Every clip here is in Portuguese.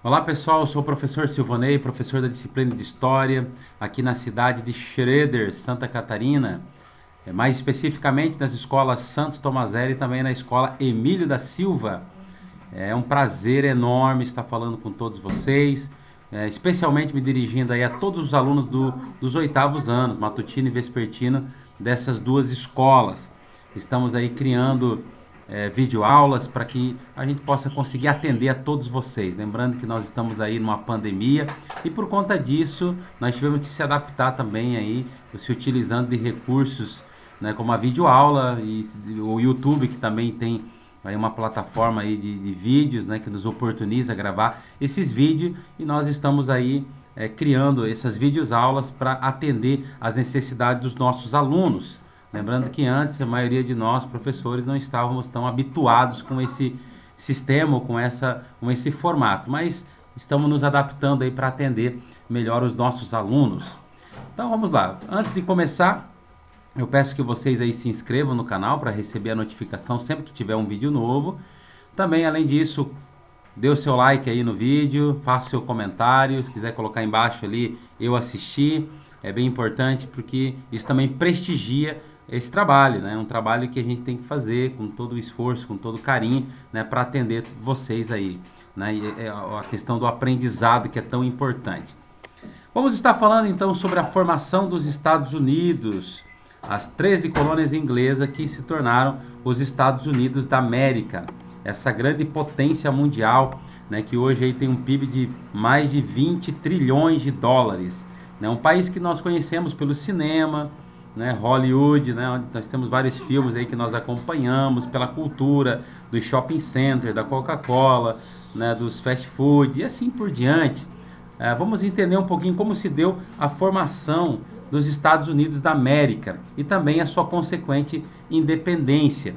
Olá pessoal, eu sou o professor Silvanei, professor da disciplina de História, aqui na cidade de Schroeder, Santa Catarina, mais especificamente nas escolas Santos Tomazelli e também na escola Emílio da Silva. É um prazer enorme estar falando com todos vocês, especialmente me dirigindo aí a todos os alunos dos oitavos anos, matutino e vespertino, dessas duas escolas. Estamos aí criando videoaulas para que a gente possa conseguir atender a todos vocês. Lembrando que nós estamos aí numa pandemia e por conta disso nós tivemos que se adaptar também aí, se utilizando de recursos, né, como a videoaula e o YouTube, que também tem aí uma plataforma aí de vídeos, né, que nos oportuniza gravar esses vídeos, e nós estamos aí criando essas videoaulas para atender às necessidades dos nossos alunos. Lembrando que antes a maioria de nós, professores, não estávamos tão habituados com esse sistema, com esse formato, mas estamos nos adaptando aí para atender melhor os nossos alunos. Então vamos lá. Antes de começar, eu peço que vocês aí se inscrevam no canal para receber a notificação sempre que tiver um vídeo novo. Também, além disso, dê o seu like aí no vídeo, faça o seu comentário, se quiser colocar embaixo ali, eu assisti. É bem importante porque isso também prestigia esse trabalho, né? É um trabalho que a gente tem que fazer com todo o esforço, com todo o carinho, né? Para atender vocês aí, né? E é a questão do aprendizado que é tão importante. Vamos estar falando então sobre a formação dos Estados Unidos, as 13 colônias inglesas que se tornaram os Estados Unidos da América, essa grande potência mundial, né? Que hoje aí tem um PIB de mais de 20 trilhões de dólares, né? Um país que nós conhecemos pelo cinema, né, Hollywood, né, onde nós temos vários filmes aí que nós acompanhamos, pela cultura do shopping center, da Coca-Cola, né, dos fast food e assim por diante. Vamos entender um pouquinho como se deu a formação dos Estados Unidos da América e também a sua consequente independência.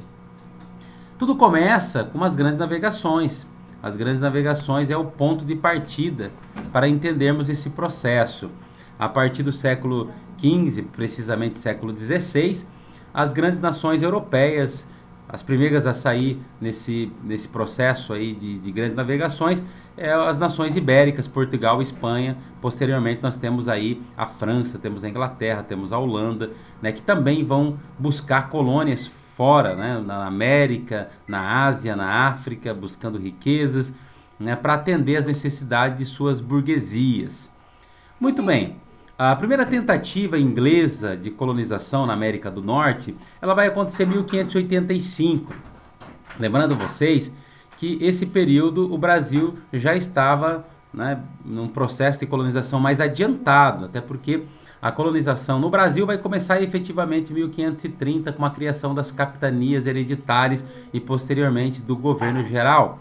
Tudo começa com as grandes navegações. As grandes navegações é o ponto de partida para entendermos esse processo. A partir do século XV, precisamente século XVI, as grandes nações europeias, as primeiras a sair nesse processo aí de grandes navegações, as nações ibéricas, Portugal e Espanha. Posteriormente nós temos aí a França, temos a Inglaterra, temos a Holanda, né, que também vão buscar colônias fora, né, na América, na Ásia, na África, buscando riquezas, né, para atender às necessidades de suas burguesias. Muito bem. A primeira tentativa inglesa de colonização na América do Norte, ela vai acontecer em 1585. Lembrando vocês que esse período o Brasil já estava, né, num processo de colonização mais adiantado, até porque a colonização no Brasil vai começar efetivamente em 1530 com a criação das capitanias hereditárias e posteriormente do governo geral.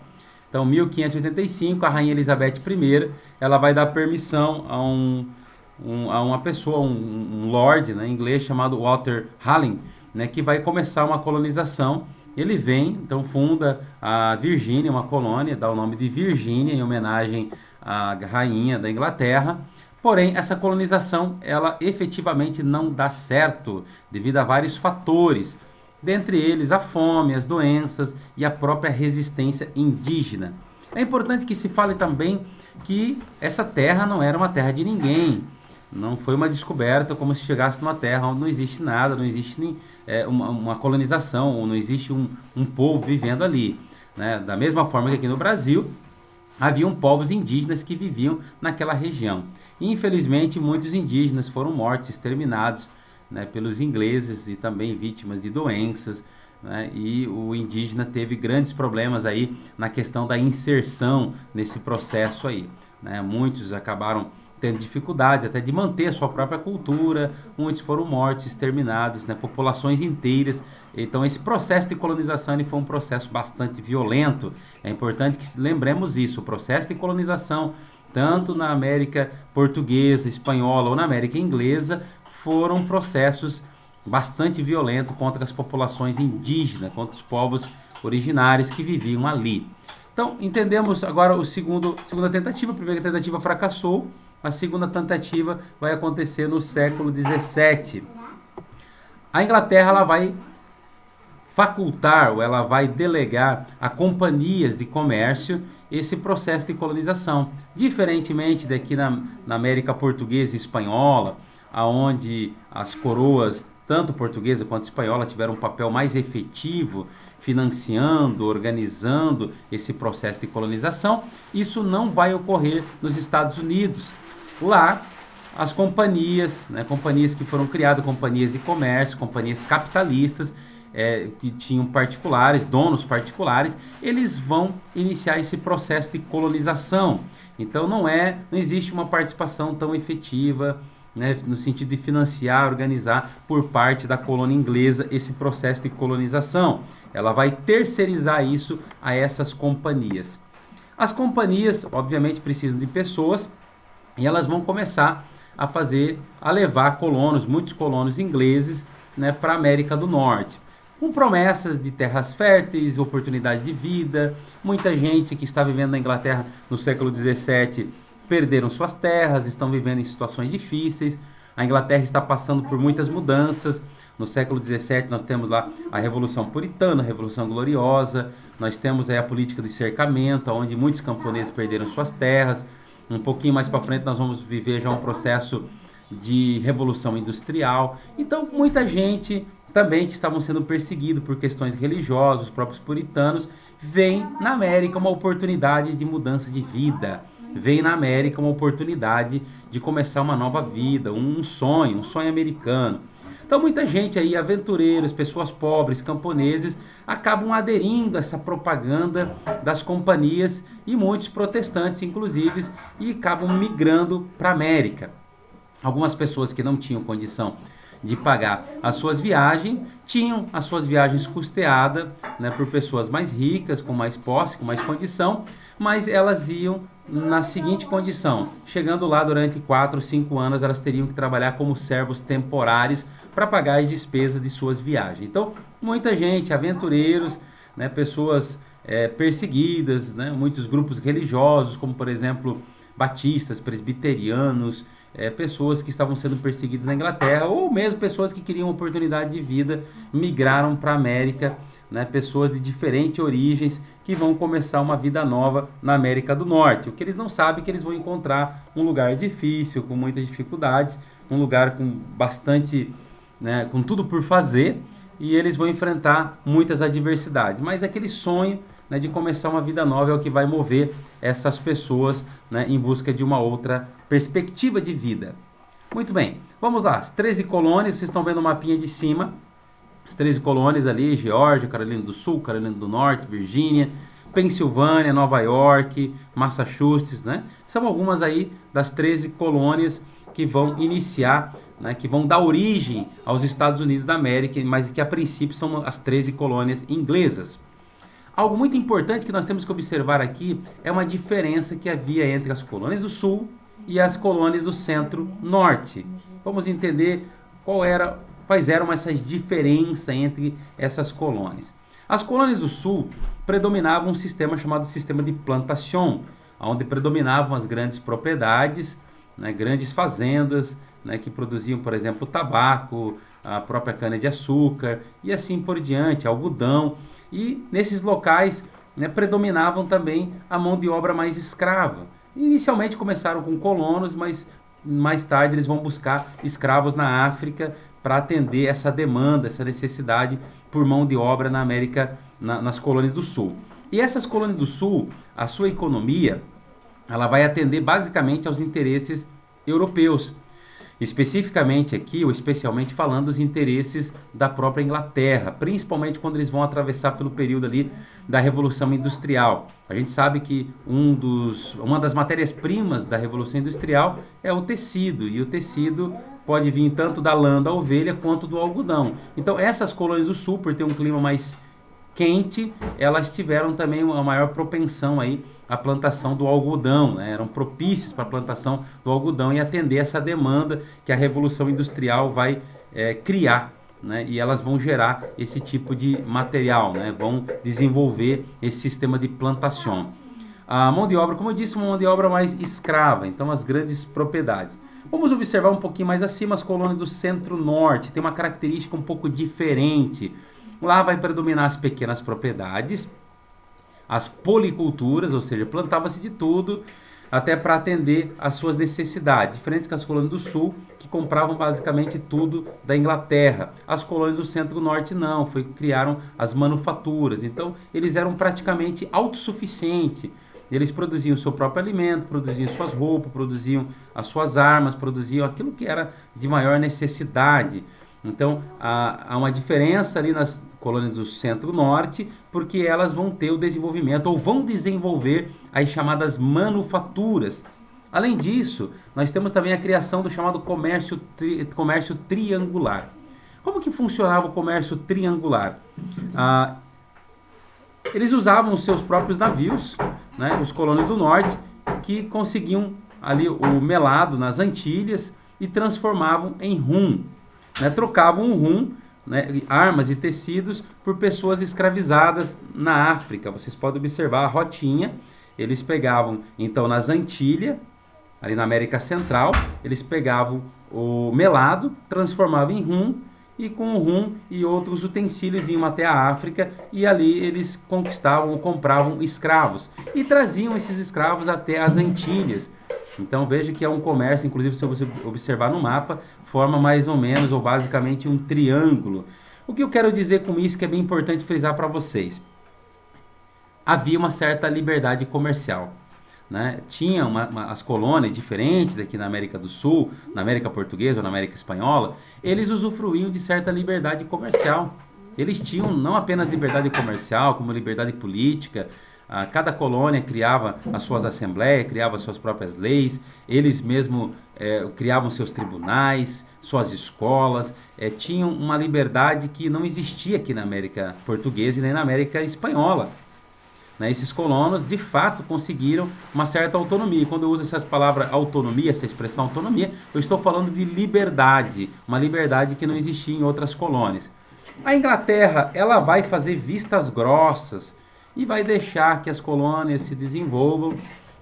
Então, 1585, a Rainha Elizabeth I, ela vai dar permissão a uma pessoa, um lord, né, inglês chamado Walter Raleigh, né, que vai começar uma colonização. Ele vem, então funda a Virgínia, uma colônia, dá o nome de Virgínia em homenagem à rainha da Inglaterra. Porém, essa colonização, ela efetivamente não dá certo devido a vários fatores, dentre eles a fome, as doenças e a própria resistência indígena. É importante que se fale também que essa terra não era uma terra de ninguém. Não foi uma descoberta como se chegasse numa terra onde não existe nada, não existe nem, uma colonização, ou não existe um povo vivendo ali, né? Da mesma forma que aqui no Brasil, haviam povos indígenas que viviam naquela região. E, infelizmente, muitos indígenas foram mortos, exterminados, né, pelos ingleses e também vítimas de doenças, né? E o indígena teve grandes problemas aí na questão da inserção nesse processo aí, né? Muitos acabaram tendo dificuldade até de manter a sua própria cultura, muitos foram mortos, exterminados, né, populações inteiras. Então esse processo de colonização foi um processo bastante violento. É importante que lembremos isso, o processo de colonização, tanto na América portuguesa, espanhola ou na América inglesa, foram processos bastante violentos contra as populações indígenas, contra os povos originários que viviam ali. Então, entendemos agora segunda tentativa. A primeira tentativa fracassou, a segunda tentativa vai acontecer no século XVII. A Inglaterra ela vai facultar ou ela vai delegar a companhias de comércio esse processo de colonização. Diferentemente daqui na América Portuguesa e Espanhola, aonde as coroas, tanto portuguesa quanto espanhola, tiveram um papel mais efetivo financiando, organizando esse processo de colonização, isso não vai ocorrer nos Estados Unidos. Lá, as companhias, né, companhias que foram criadas, companhias de comércio, companhias capitalistas, que tinham particulares, donos particulares, eles vão iniciar esse processo de colonização. Então não existe uma participação tão efetiva, né, no sentido de financiar, organizar por parte da colônia inglesa esse processo de colonização. Ela vai terceirizar isso a essas companhias. As companhias, obviamente, precisam de pessoas e elas vão começar a levar colonos, muitos colonos ingleses, né, para a América do Norte, com promessas de terras férteis, oportunidade de vida. Muita gente que está vivendo na Inglaterra no século XVII perderam suas terras, estão vivendo em situações difíceis. A Inglaterra está passando por muitas mudanças. No século XVII nós temos lá a Revolução Puritana, a Revolução Gloriosa, nós temos aí a política do cercamento, onde muitos camponeses perderam suas terras. Um pouquinho mais para frente nós vamos viver já um processo de revolução industrial. Então muita gente também que estavam sendo perseguidos por questões religiosas, os próprios puritanos, vem na América uma oportunidade de mudança de vida, vem na América uma oportunidade de começar uma nova vida, um sonho americano. Então muita gente aí, aventureiros, pessoas pobres, camponeses, acabam aderindo a essa propaganda das companhias e muitos protestantes, inclusive, e acabam migrando para a América. Algumas pessoas que não tinham condição de pagar as suas viagens, tinham as suas viagens custeadas, né, por pessoas mais ricas, com mais posse, com mais condição, mas elas iam na seguinte condição: chegando lá durante 4 ou 5 anos, elas teriam que trabalhar como servos temporários para pagar as despesas de suas viagens. Então, muita gente, aventureiros, né, pessoas perseguidas, né, muitos grupos religiosos, como por exemplo batistas, presbiterianos, pessoas que estavam sendo perseguidas na Inglaterra, ou mesmo pessoas que queriam oportunidade de vida, migraram para a América, né, pessoas de diferentes origens que vão começar uma vida nova na América do Norte. O que eles não sabem é que eles vão encontrar um lugar difícil, com muitas dificuldades, um lugar com bastante, né, com tudo por fazer, e eles vão enfrentar muitas adversidades. Mas aquele sonho, né, de começar uma vida nova é o que vai mover essas pessoas, né, em busca de uma outra perspectiva de vida. Muito bem, vamos lá. As 13 colônias, vocês estão vendo o mapinha de cima. As 13 colônias ali: Geórgia, Carolina do Sul, Carolina do Norte, Virgínia, Pensilvânia, Nova York, Massachusetts, né? São algumas aí das 13 colônias que vão iniciar, né, que vão dar origem aos Estados Unidos da América, mas que a princípio são as 13 colônias inglesas. Algo muito importante que nós temos que observar aqui é uma diferença que havia entre as colônias do Sul e as colônias do Centro-Norte. Vamos entender quais eram essas diferenças entre essas colônias. As colônias do Sul predominavam um sistema chamado sistema de plantação, onde predominavam as grandes propriedades, né, grandes fazendas, né, que produziam, por exemplo, tabaco, a própria cana-de-açúcar e assim por diante, algodão. E nesses locais, né, predominavam também a mão de obra mais escrava. Inicialmente começaram com colonos, mas mais tarde eles vão buscar escravos na África para atender essa demanda, essa necessidade por mão de obra na América, nas colônias do Sul. E essas colônias do Sul, a sua economia, ela vai atender basicamente aos interesses europeus. Especificamente aqui, ou especialmente falando dos interesses da própria Inglaterra, principalmente quando eles vão atravessar pelo período ali da Revolução Industrial. A gente sabe que uma das matérias-primas da Revolução Industrial é o tecido, e o tecido pode vir tanto da lã da ovelha quanto do algodão. Então essas colônias do Sul, por ter um clima mais quente, elas tiveram também uma maior propensão aí à plantação do algodão, né? Eram propícias para a plantação do algodão e atender essa demanda que a Revolução Industrial vai criar, né? E elas vão gerar esse tipo de material, né? Vão desenvolver esse sistema de plantação. A mão de obra, como eu disse, uma mão de obra mais escrava, então as grandes propriedades. Vamos observar um pouquinho mais acima as colônias do Centro-Norte, tem uma característica um pouco diferente. Lá vai predominar as pequenas propriedades, as policulturas, ou seja, plantava-se de tudo, até para atender às suas necessidades, diferente das colônias do sul, que compravam basicamente tudo da Inglaterra. As colônias do centro-norte não, criaram as manufaturas, então eles eram praticamente autossuficientes. Eles produziam o seu próprio alimento, produziam suas roupas, produziam as suas armas, produziam aquilo que era de maior necessidade. Então, há uma diferença ali nas colônias do centro-norte, porque elas vão ter o desenvolvimento, ou vão desenvolver as chamadas manufaturas. Além disso, nós temos também a criação do chamado comércio triangular. Como que funcionava o comércio triangular? Eles usavam os seus próprios navios, né, os colonos do norte, que conseguiam ali o melado nas Antilhas e transformavam em rum. Né, trocavam o rum, né, armas e tecidos por pessoas escravizadas na África. Vocês podem observar a rotinha. Eles pegavam, então, nas Antilhas, ali na América Central, eles pegavam o melado, transformavam em rum, e com o rum e outros utensílios iam até a África, e ali eles conquistavam ou compravam escravos e traziam esses escravos até as Antilhas. Então veja que é um comércio, inclusive se você observar no mapa, forma mais ou menos ou basicamente um triângulo. O que eu quero dizer com isso que é bem importante frisar para vocês? Havia uma certa liberdade comercial. Né? Tinha as colônias diferentes daqui na América do Sul, na América Portuguesa ou na América Espanhola, eles usufruíam de certa liberdade comercial. Eles tinham não apenas liberdade comercial, como liberdade política. Cada colônia criava as suas assembleias, criava as suas próprias leis, eles mesmos criavam seus tribunais, suas escolas, tinham uma liberdade que não existia aqui na América Portuguesa e nem na América Espanhola. Né? Esses colonos, de fato, conseguiram uma certa autonomia. E quando eu uso essa palavra autonomia, essa expressão autonomia, eu estou falando de liberdade, uma liberdade que não existia em outras colônias. A Inglaterra, ela vai fazer vistas grossas e vai deixar que as colônias se desenvolvam,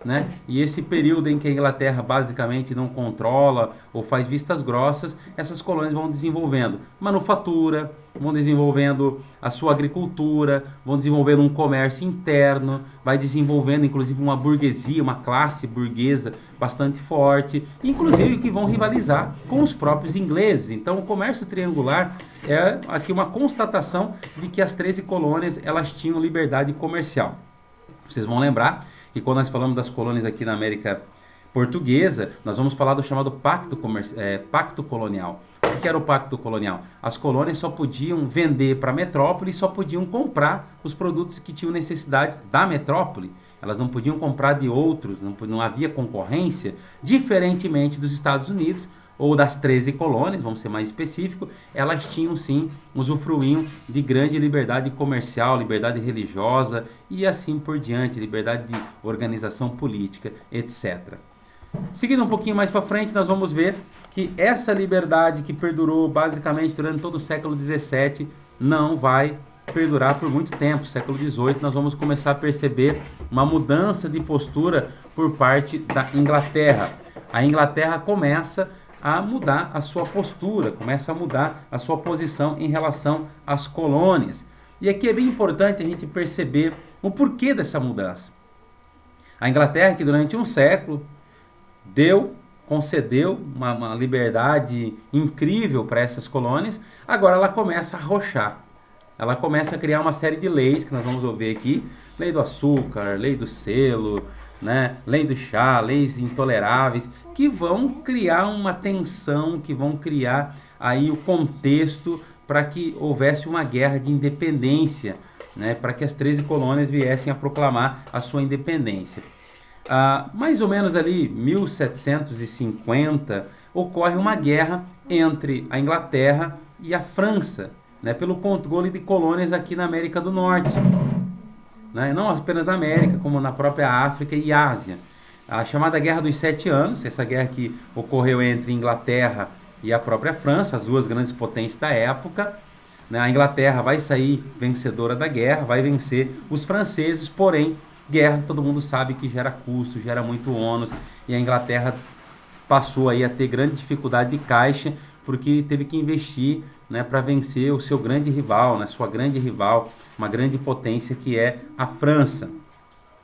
né? E esse período em que a Inglaterra basicamente não controla ou faz vistas grossas, essas colônias vão desenvolvendo manufatura, vão desenvolvendo a sua agricultura, vão desenvolvendo um comércio interno, vai desenvolvendo inclusive uma burguesia, uma classe burguesa bastante forte, inclusive que vão rivalizar com os próprios ingleses. Então o comércio triangular é aqui uma constatação de que as 13 colônias elas tinham liberdade comercial. Vocês vão lembrar que quando nós falamos das colônias aqui na América Portuguesa, nós vamos falar do chamado pacto colonial. O que era o pacto colonial? As colônias só podiam vender para a metrópole e só podiam comprar os produtos que tinham necessidade da metrópole. Elas não podiam comprar de outros, não havia concorrência, diferentemente dos Estados Unidos, ou das 13 colônias, vamos ser mais específico, elas tinham sim, usufruíam de grande liberdade comercial, liberdade religiosa e assim por diante, liberdade de organização política, etc. Seguindo um pouquinho mais para frente, nós vamos ver que essa liberdade que perdurou basicamente durante todo o século XVII não vai perdurar por muito tempo. Século XVIII nós vamos começar a perceber uma mudança de postura por parte da Inglaterra. A Inglaterra começa a mudar a sua postura, começa a mudar a sua posição em relação às colônias. E aqui é bem importante a gente perceber o porquê dessa mudança. A Inglaterra, que durante um século concedeu uma liberdade incrível para essas colônias, agora ela começa a arrochar. Ela começa a criar uma série de leis que nós vamos ver aqui, lei do açúcar, lei do selo, né? Lei do chá, leis intoleráveis, que vão criar uma tensão, que vão criar aí o contexto para que houvesse uma guerra de independência, né? Para que as 13 colônias viessem a proclamar a sua independência. Mais ou menos ali 1750 ocorre uma guerra entre a Inglaterra e a França, né? Pelo controle de colônias aqui na América do Norte. Né? Não apenas na América, como na própria África e Ásia. A chamada Guerra dos 7 Anos, essa guerra que ocorreu entre Inglaterra e a própria França, as duas grandes potências da época. Né? A Inglaterra vai sair vencedora da guerra, vai vencer os franceses, porém, guerra todo mundo sabe que gera custo, gera muito ônus, e a Inglaterra passou aí a ter grande dificuldade de caixa, porque teve que investir né, para vencer o seu grande rival, né, sua grande rival, uma grande potência que é a França.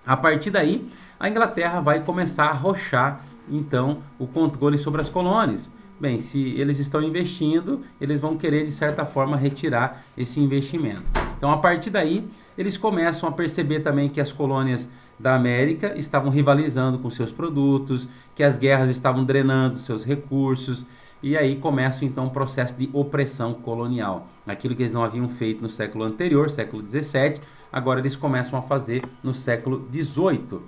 A partir daí, a Inglaterra vai começar a arrochar, então, o controle sobre as colônias. Bem, se eles estão investindo, eles vão querer, de certa forma, retirar esse investimento. Então, a partir daí, eles começam a perceber também que as colônias da América estavam rivalizando com seus produtos, que as guerras estavam drenando seus recursos, e aí começa então um processo de opressão colonial. Aquilo que eles não haviam feito no século anterior, século XVII, agora eles começam a fazer no século XVIII.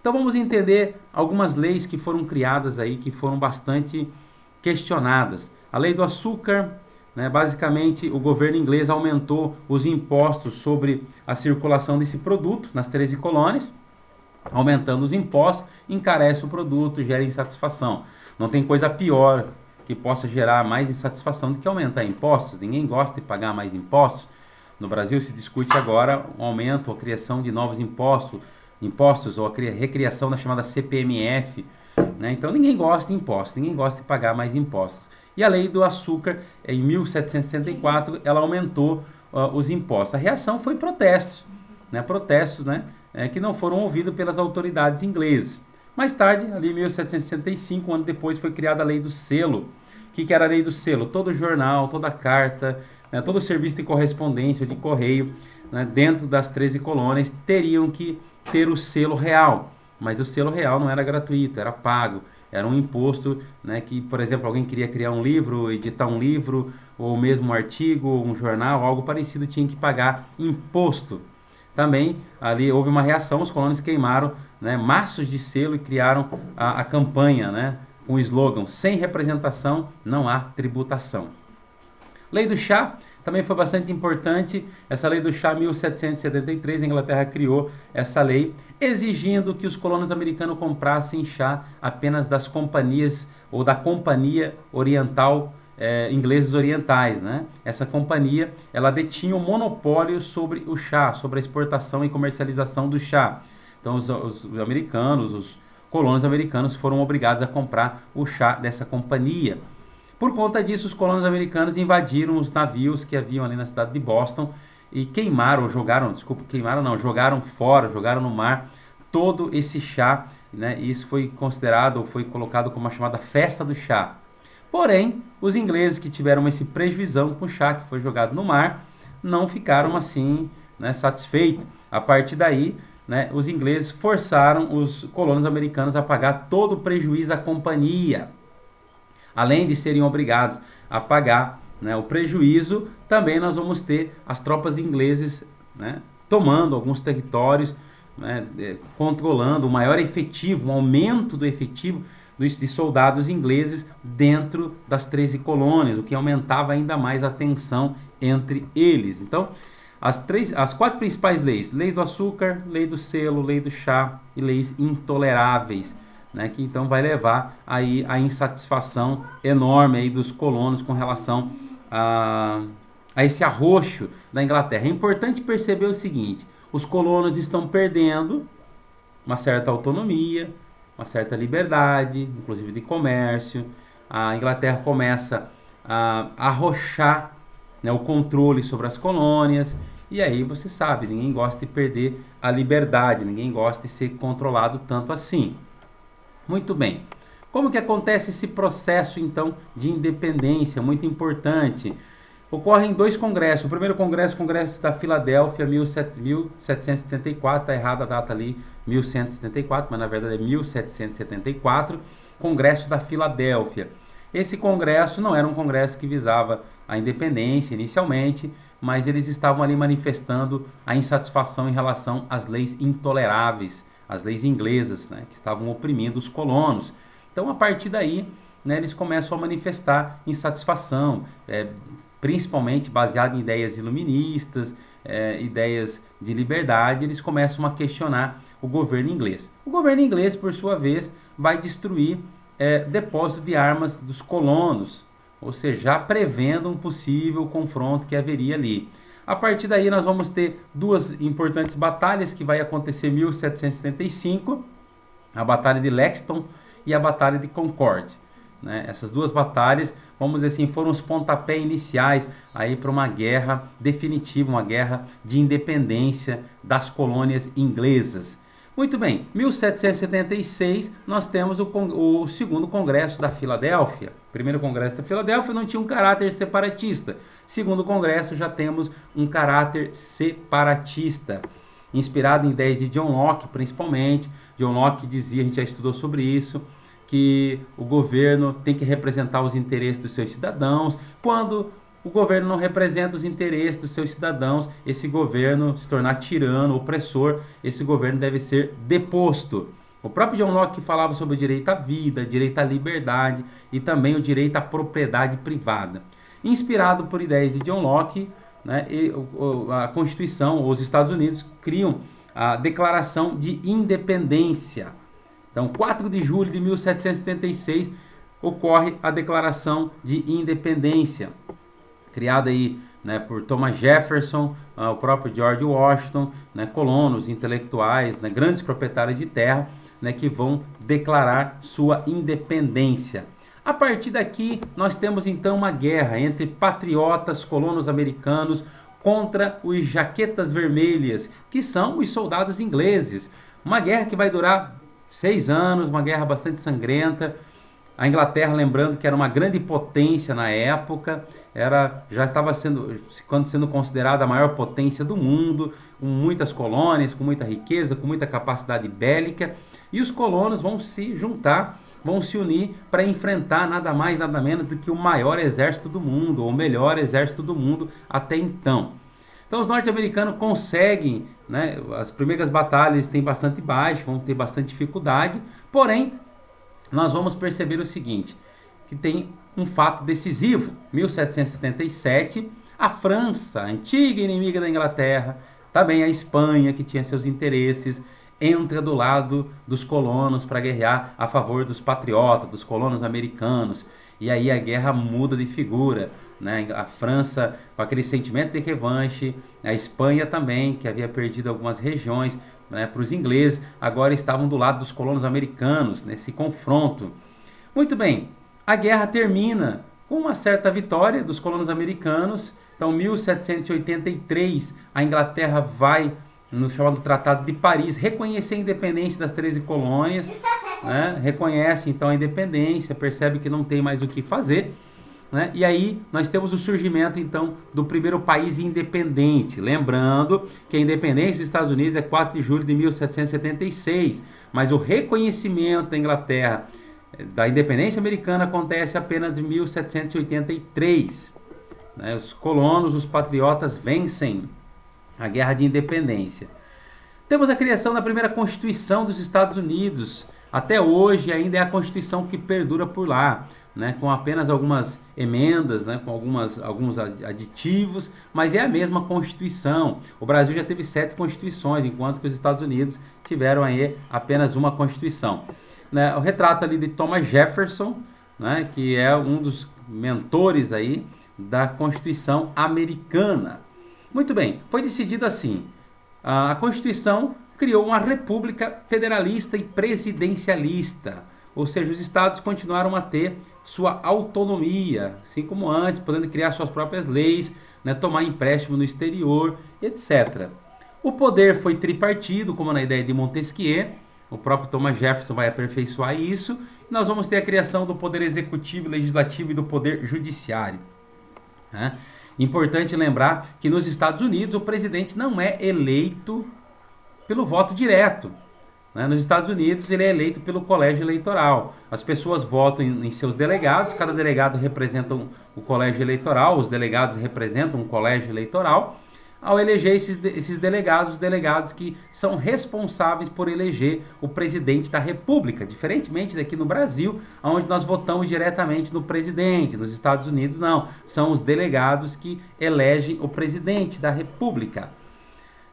Então vamos entender algumas leis que foram criadas aí, que foram bastante questionadas. A lei do açúcar, né, basicamente o governo inglês aumentou os impostos sobre a circulação desse produto nas 13 colônias. Aumentando os impostos, encarece o produto, gera insatisfação. Não tem coisa pior que possa gerar mais insatisfação do que aumentar impostos. Ninguém gosta de pagar mais impostos. No Brasil se discute agora o aumento, a criação de novos impostos ou a recriação da chamada CPMF, né? Então ninguém gosta de impostos, ninguém gosta de pagar mais impostos. E a lei do açúcar, em 1764, ela aumentou os impostos. A reação foi protestos, né? Que não foram ouvidos pelas autoridades inglesas. Mais tarde, ali em 1765, um ano depois, foi criada a lei do selo. O que era a lei do selo? Todo jornal, toda carta, né, todo serviço de correspondência, de correio, né, dentro das 13 colônias, teriam que ter o selo real. Mas o selo real não era gratuito, era pago. Era um imposto, né, que, por exemplo, alguém queria criar um livro, editar um livro, ou mesmo um artigo, um jornal, algo parecido, tinha que pagar imposto. Também ali houve uma reação, os colonos queimaram, né, maços de selo e criaram a campanha, né, com o slogan: sem representação não há tributação. Lei do chá também foi bastante importante. Essa lei do chá, 1773, a Inglaterra criou essa lei, exigindo que os colonos americanos comprassem chá apenas das companhias ou da Companhia Oriental, ingleses orientais, né? Essa companhia, ela detinha o monopólio sobre o chá, sobre a exportação e comercialização do chá. Então os americanos, os colonos americanos foram obrigados a comprar o chá dessa companhia. Por conta disso, os colonos americanos invadiram os navios que haviam ali na cidade de Boston e jogaram fora, jogaram no mar todo esse chá, né? E isso foi considerado, foi colocado como a chamada festa do chá. Porém, os ingleses que tiveram esse prejuízo com o chá que foi jogado no mar, não ficaram assim, né, satisfeitos. A partir daí, né, os ingleses forçaram os colonos americanos a pagar todo o prejuízo à companhia. Além de serem obrigados a pagar, né, o prejuízo, também nós vamos ter as tropas ingleses, né, tomando alguns territórios, né, controlando o maior efetivo, um aumento do efetivo de soldados ingleses dentro das 13 colônias, o que aumentava ainda mais a tensão entre eles. Então, as 4 principais leis: lei do açúcar, lei do selo, lei do chá e leis intoleráveis, né, que então vai levar aí a insatisfação enorme aí dos colonos com relação a esse arroxo da Inglaterra. É importante perceber o seguinte: os colonos estão perdendo uma certa autonomia, uma certa liberdade, inclusive de comércio. A Inglaterra começa a arrochar, né, o controle sobre as colônias, e aí você sabe, ninguém gosta de perder a liberdade, ninguém gosta de ser controlado tanto assim. Muito bem. Como que acontece esse processo, então, de independência? Muito importante. Ocorrem 2 congressos. O primeiro congresso, o Congresso da Filadélfia, 1774, está errada a data ali, 1174, mas na verdade é 1774, Congresso da Filadélfia. Esse congresso não era um congresso que visava a independência inicialmente, mas eles estavam ali manifestando a insatisfação em relação às leis intoleráveis, as leis inglesas, né, que estavam oprimindo os colonos. Então, a partir daí, né, eles começam a manifestar insatisfação, principalmente baseado em ideias iluministas, ideias de liberdade. Eles começam a questionar o governo inglês. O governo inglês, por sua vez, vai destruir depósito de armas dos colonos, ou seja, já prevendo um possível confronto que haveria ali. A partir daí nós vamos ter 2 importantes batalhas que vai acontecer em 1775, a Batalha de Lexington e a Batalha de Concord. né? Essas duas batalhas, vamos dizer assim, foram os pontapés iniciais aí para uma guerra definitiva, uma guerra de independência das colônias inglesas. Muito bem, 1776 nós temos o segundo congresso da Filadélfia. O primeiro congresso da Filadélfia não tinha um caráter separatista. Segundo congresso já temos um caráter separatista, inspirado em ideias de John Locke, principalmente. John Locke dizia, a gente já estudou sobre isso, que o governo tem que representar os interesses dos seus cidadãos. Quando o governo não representa os interesses dos seus cidadãos, esse governo se tornar tirano, opressor, esse governo deve ser deposto. O próprio John Locke falava sobre o direito à vida, direito à liberdade e também o direito à propriedade privada. Inspirado por ideias de John Locke, né, a Constituição, os Estados Unidos criam a Declaração de Independência. Então, 4 de julho de 1776 ocorre a Declaração de Independência, criada aí, né, por Thomas Jefferson, o próprio George Washington, né, colonos, intelectuais, né, grandes proprietários de terra, né, que vão declarar sua independência. A partir daqui, nós temos então uma guerra entre patriotas, colonos americanos, contra os jaquetas vermelhas, que são os soldados ingleses. Uma guerra que vai durar 6 anos, uma guerra bastante sangrenta. A Inglaterra, lembrando que era uma grande potência na época, já estava sendo considerada a maior potência do mundo, com muitas colônias, com muita riqueza, com muita capacidade bélica, e os colonos vão se juntar, vão se unir para enfrentar nada mais, nada menos do que o maior exército do mundo, ou o melhor exército do mundo até então. Então os norte-americanos conseguem, né, as primeiras batalhas têm bastante baixo, vão ter bastante dificuldade, porém, nós vamos perceber o seguinte, que tem um fato decisivo. 1777, a França, antiga inimiga da Inglaterra, também a Espanha, que tinha seus interesses, entra do lado dos colonos para guerrear a favor dos patriotas, dos colonos americanos. E aí a guerra muda de figura, né? A França com aquele sentimento de revanche, a Espanha também, que havia perdido algumas regiões, né, para os ingleses, agora estavam do lado dos colonos americanos, nesse confronto. Muito bem, a guerra termina com uma certa vitória dos colonos americanos. Então, 1783, a Inglaterra vai, no chamado Tratado de Paris, reconhecer a independência das 13 colônias, né, reconhece então a independência, percebe que não tem mais o que fazer, né? E aí nós temos o surgimento então do primeiro país independente, lembrando que a independência dos Estados Unidos é 4 de julho de 1776, mas o reconhecimento da Inglaterra da independência americana acontece apenas em 1783, né? Os colonos, os patriotas vencem a guerra de independência. Temos a criação da primeira Constituição dos Estados Unidos. Até hoje ainda é a Constituição que perdura por lá, né, com apenas algumas emendas, né, com alguns aditivos, mas é a mesma Constituição. O Brasil já teve 7 Constituições, enquanto que os Estados Unidos tiveram aí apenas uma Constituição. Né, o retrato ali de Thomas Jefferson, né, que é um dos mentores aí da Constituição americana. Muito bem, foi decidido assim, a Constituição criou uma república federalista e presidencialista, ou seja, os estados continuaram a ter sua autonomia, assim como antes, podendo criar suas próprias leis, né, tomar empréstimo no exterior, etc. O poder foi tripartido, como na ideia de Montesquieu, o próprio Thomas Jefferson vai aperfeiçoar isso, e nós vamos ter a criação do poder executivo, legislativo e do poder judiciário, né? Importante lembrar que nos Estados Unidos o presidente não é eleito pelo voto direto, né? Nos Estados Unidos ele é eleito pelo colégio eleitoral. As pessoas votam em seus delegados, cada delegado representa o colégio eleitoral, os delegados representam um colégio eleitoral. Ao eleger esses delegados, os delegados que são responsáveis por eleger o presidente da República, diferentemente daqui no Brasil, onde nós votamos diretamente no presidente. Nos Estados Unidos não, são os delegados que elegem o presidente da República.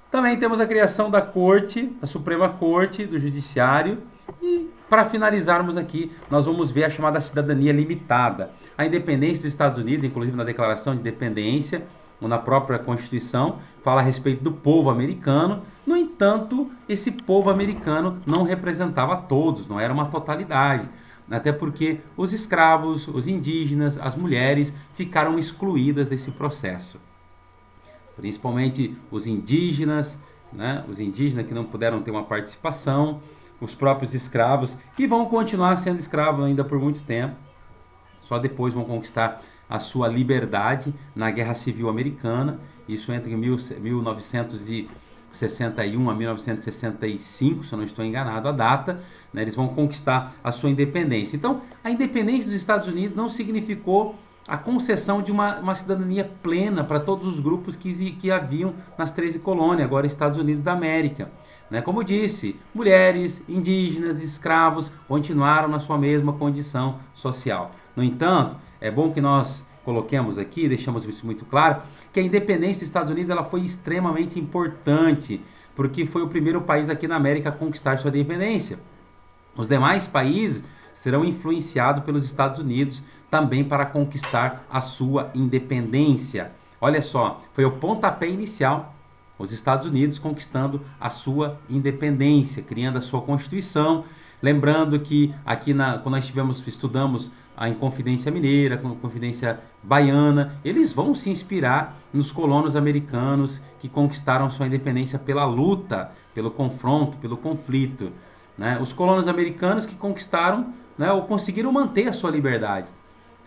Também temos a criação da Corte, a Suprema Corte, do Judiciário. E para finalizarmos aqui, nós vamos ver a chamada cidadania limitada. A independência dos Estados Unidos, inclusive na Declaração de Independência, ou na própria Constituição, fala a respeito do povo americano. No entanto, esse povo americano não representava todos, não era uma totalidade. até porque os escravos, os indígenas, as mulheres ficaram excluídas desse processo. Principalmente os indígenas, né? Os indígenas que não puderam ter uma participação, os próprios escravos, que vão continuar sendo escravos ainda por muito tempo, só depois vão conquistar a sua liberdade na Guerra Civil Americana, isso entre 1961 a 1965, se eu não estou enganado a data, né, eles vão conquistar a sua independência. Então, a independência dos Estados Unidos não significou a concessão de uma cidadania plena para todos os grupos que haviam nas 13 colônias, agora Estados Unidos da América. Né? Como disse, mulheres, indígenas, escravos continuaram na sua mesma condição social. No entanto, é bom que nós coloquemos aqui, deixamos isso muito claro, que a independência dos Estados Unidos ela foi extremamente importante, porque foi o primeiro país aqui na América a conquistar sua independência. Os demais países serão influenciados pelos Estados Unidos também para conquistar a sua independência. Olha só, foi o pontapé inicial, os Estados Unidos conquistando a sua independência, criando a sua Constituição. Lembrando que aqui quando nós estudamos a Inconfidência Mineira, a Inconfidência Baiana, eles vão se inspirar nos colonos americanos que conquistaram sua independência pela luta, pelo confronto, pelo conflito. Né? Os colonos americanos que conquistaram, né, ou conseguiram manter a sua liberdade.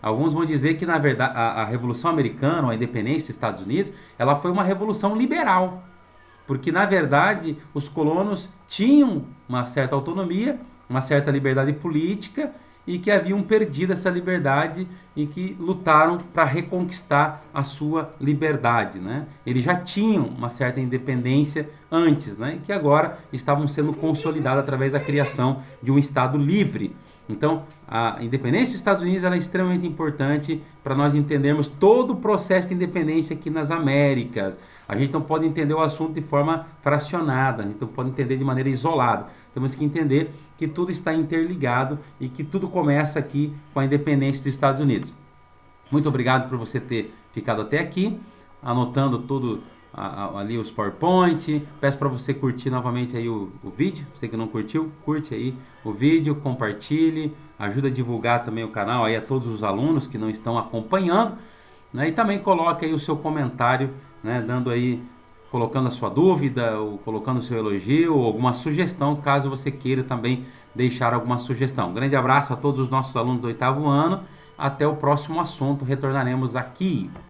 Alguns vão dizer que, na verdade, a Revolução Americana, a independência dos Estados Unidos, ela foi uma revolução liberal. Porque, na verdade, os colonos tinham uma certa autonomia, uma certa liberdade política e que haviam perdido essa liberdade e que lutaram para reconquistar a sua liberdade. Né? Eles já tinham uma certa independência antes, né? E que agora estavam sendo consolidados através da criação de um Estado livre. Então, a independência dos Estados Unidos ela é extremamente importante para nós entendermos todo o processo de independência aqui nas Américas. A gente não pode entender o assunto de forma fracionada, a gente não pode entender de maneira isolada. Temos que entender que tudo está interligado e que tudo começa aqui com a independência dos Estados Unidos. Muito obrigado por você ter ficado até aqui, anotando tudo ali os PowerPoint. Peço para você curtir novamente aí o vídeo. Você que não curtiu, curte aí o vídeo, compartilhe, ajuda a divulgar também o canal aí a todos os alunos que não estão acompanhando, né? E também coloque aí o seu comentário, né? Colocando a sua dúvida, ou colocando o seu elogio, ou alguma sugestão, caso você queira também deixar alguma sugestão. Um grande abraço a todos os nossos alunos do 8º ano. Até o próximo assunto, retornaremos aqui.